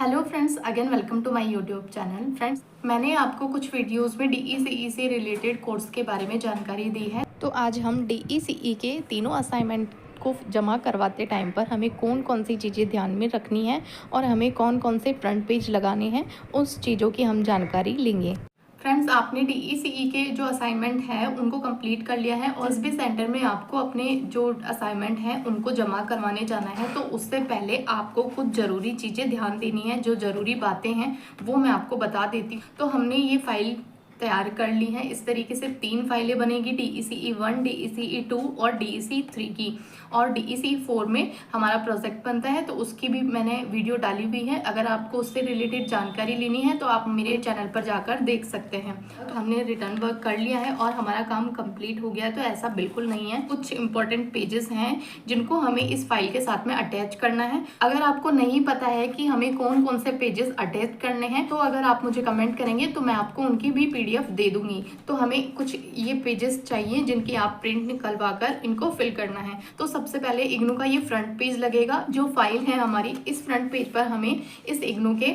Hello friends, again welcome to my YouTube channel. Friends, मैंने आपको कुछ वीडियोस में डीईसीई से रिलेटेड कोर्स के बारे में जानकारी दी है। तो आज हम डीईसीई के तीनों असाइनमेंट को जमा करवाते टाइम पर हमें कौन कौन सी चीज़ें ध्यान में रखनी है और हमें कौन कौन से फ्रंट पेज लगाने हैं, उस चीज़ों की हम जानकारी लेंगे। फ्रेंड्स, आपने डीईसीई के जो असाइनमेंट है उनको कंप्लीट कर लिया है और इस भी सेंटर में आपको अपने जो असाइनमेंट हैं उनको जमा करवाने जाना है। तो उससे पहले आपको कुछ ज़रूरी चीज़ें ध्यान देनी है, जो ज़रूरी बातें हैं वो मैं आपको बता देती हूँ। तो हमने ये फाइल तैयार कर ली है। इस तरीके से 3 फाइलें बनेगी, डीईसीई 1, डीईसीई 2 और डीईसीई 3 की। और डीईसीई 4 में हमारा प्रोजेक्ट बनता है, तो उसकी भी मैंने वीडियो डाली हुई है। अगर आपको उससे रिलेटेड जानकारी लेनी है तो आप मेरे चैनल पर जाकर देख सकते हैं। तो हमने रिटर्न वर्क कर लिया है और हमारा काम कंप्लीट हो गया है। तो ऐसा बिल्कुल नहीं है, कुछ इंपॉर्टेंट पेजेस हैं जिनको हमें इस फाइल के साथ में अटैच करना है। अगर आपको नहीं पता है कि हमें कौन कौन से पेजेस अटैच करने हैं, तो अगर आप मुझे कमेंट करेंगे तो मैं आपको उनकी भी पीडीएफ दे दूंगी। तो हमें कुछ ये पेजेस चाहिए जिनकी आप प्रिंट निकलवा कर इनको फिल करना है। तो सबसे पहले इग्नू का ये फ्रंट पेज लगेगा। जो फाइल है हमारी, इस फ्रंट पेज पर हमें इस इग्नू के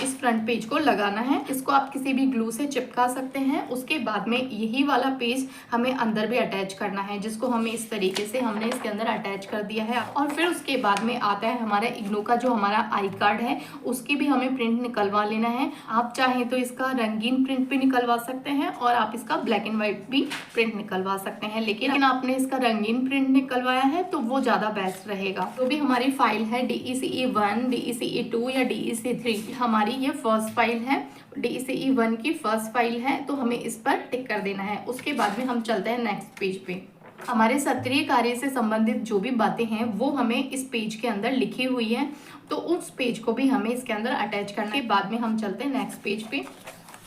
इस फ्रंट पेज को लगाना है। इसको आप किसी भी ग्लू से चिपका सकते हैं। उसके बाद में यही वाला पेज हमें अंदर भी अटैच करना है, जिसको हमें इस तरीके से हमने इसके अंदर अटैच कर दिया है। और फिर उसके बाद में आता है हमारा इग्नू का जो हमारा आई कार्ड है, उसकी भी हमें प्रिंट निकलवा लेना है। आप चाहें तो इसका रंगीन प्रिंट भी निकलवा सकते हैं और आप इसका ब्लैक एंड व्हाइट भी प्रिंट निकलवा सकते हैं, लेकिन आपने इसका रंगीन प्रिंट निकलवाया है तो वो ज्यादा बेस्ट रहेगा। तो भी हमारी फाइल है डीईसीई 1, डीईसीई 2 या डीईसीई 3, हमारी ये फर्स्ट फाइल है। डीईसीई 1 की फर्स्ट फाइल है, तो हमें इस पर टिक कर देना है। उसके बाद में हम चलते हैं नेक्स्ट पेज पे। हमारे सत्रीय कार्य से संबंधित जो भी बातें हैं वो हमें इस पेज के अंदर लिखी हुई है, तो उस पेज को भी हमें इसके अंदर अटैच करने के बाद में हम चलते हैं नेक्स्ट पेज पे।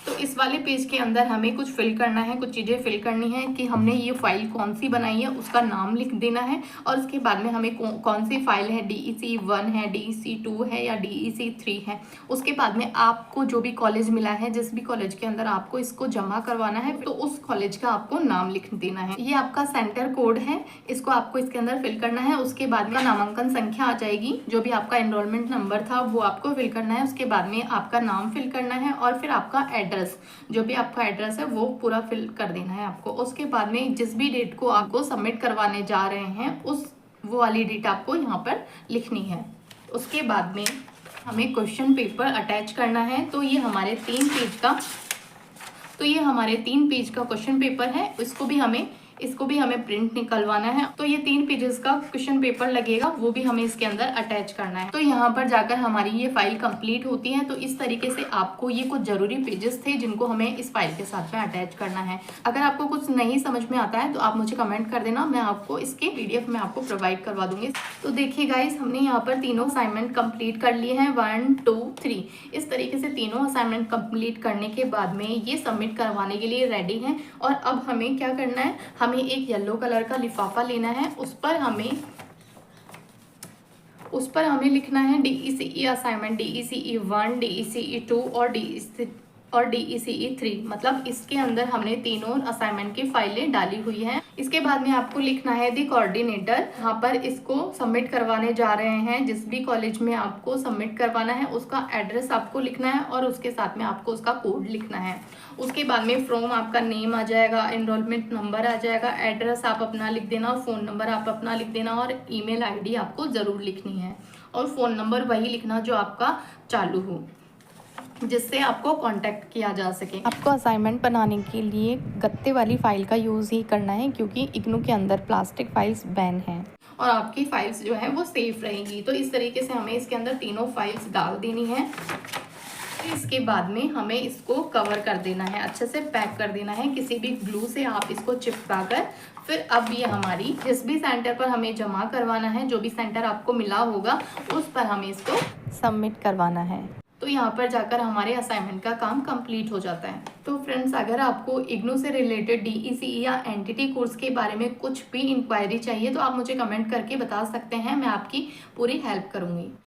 तो इस वाले पेज के अंदर हमें कुछ फिल करना है, कुछ चीज़ें फिल करनी है कि हमने ये फाइल कौन सी बनाई है, उसका नाम लिख देना है। और उसके बाद में हमें कौन सी फाइल है, डीईसी 1 है, डीईसी 2 है या डीईसी 3 है। उसके बाद में आपको जो भी कॉलेज मिला है, जिस भी कॉलेज के अंदर आपको इसको जमा करवाना है, तो उस कॉलेज का आपको नाम लिख देना है। ये आपका सेंटर कोड है, इसको आपको इसके अंदर फिल करना है। उसके बाद में नामांकन संख्या आ जाएगी, जो भी आपका एनरोलमेंट नंबर था वो आपको फिल करना है। उसके बाद में आपका नाम फिल करना है और फिर आपका एड्रेस, जो भी आपका एड्रेस है वो पूरा फिल कर देना है आपको। उसके बाद में जिस भी डेट को आपको सबमिट करवाने जा रहे हैं, वो वाली डेट आपको यहाँ पर लिखनी है। उसके बाद में हमें क्वेश्चन पेपर अटैच करना है। तो ये हमारे 3 पेज का क्वेश्चन पेपर है। इसको भी हमें प्रिंट निकलवाना है। तो ये 3 पेजेस का क्वेश्चन पेपर लगेगा, वो भी हमें इसके अंदर अटैच करना है। तो यहाँ पर जाकर हमारी ये फाइल कंप्लीट होती है। तो इस तरीके से आपको ये कुछ जरूरी पेजेस थे जिनको हमें इस फाइल के साथ में अटैच करना है। अगर आपको कुछ नहीं समझ में आता है तो आप मुझे कमेंट कर देना, मैं आपको इसके पीडीएफ में आपको प्रोवाइड करवा दूंगी। तो देखिए गाइस, हमने यहाँ पर तीनों असाइनमेंट कंप्लीट कर लिए हैं, 1, 2, 3। इस तरीके से तीनों असाइनमेंट कंप्लीट करने के बाद में ये सबमिट करवाने के लिए रेडी हैं। और अब हमें क्या करना है, हमें एक येलो कलर का लिफाफा लेना है। उस पर हमें लिखना है डीईसीई असाइनमेंट, डीईसीई 1, डीईसीई 2 और डीईसीई 3। मतलब इसके अंदर हमने तीनों असाइनमेंट की फाइलें डाली हुई हैं। इसके बाद में आपको लिखना है दी कोऑर्डिनेटर। यहाँ पर इसको सबमिट करवाने जा रहे हैं, जिस भी कॉलेज में आपको सबमिट करवाना है उसका एड्रेस आपको लिखना है और उसके साथ में आपको उसका कोड लिखना है। उसके बाद में फ्रॉम आपका नेम आ जाएगा, एनरोलमेंट नंबर आ जाएगा, एड्रेस आप अपना लिख देना, फ़ोन नंबर आप अपना लिख देना और ईमेल आईडी आपको ज़रूर लिखनी है। और फ़ोन नंबर वही लिखना जो आपका चालू हो, जिससे आपको कांटेक्ट किया जा सके। आपको असाइनमेंट बनाने के लिए गत्ते वाली फाइल का यूज़ ही करना है, क्योंकि इग्नू के अंदर प्लास्टिक फाइल्स बैन हैं और आपकी फाइल्स जो है वो सेफ रहेंगी। तो इस तरीके से हमें इसके अंदर तीनों फाइल्स डाल देनी है। इसके बाद में हमें इसको कवर कर देना है, अच्छे से पैक कर देना है किसी भी ग्लू से आप इसको चिपका कर। फिर अब ये हमारी जिस भी सेंटर पर हमें जमा करवाना है, जो भी सेंटर आपको मिला होगा उस पर हमें इसको सबमिट करवाना है। तो यहाँ पर जाकर हमारे असाइनमेंट का काम कंप्लीट हो जाता है। तो फ्रेंड्स, अगर आपको इग्नू से रिलेटेड डीईसीई या एनटीटी कोर्स के बारे में कुछ भी इंक्वायरी चाहिए तो आप मुझे कमेंट करके बता सकते हैं, मैं आपकी पूरी हेल्प करूँगी।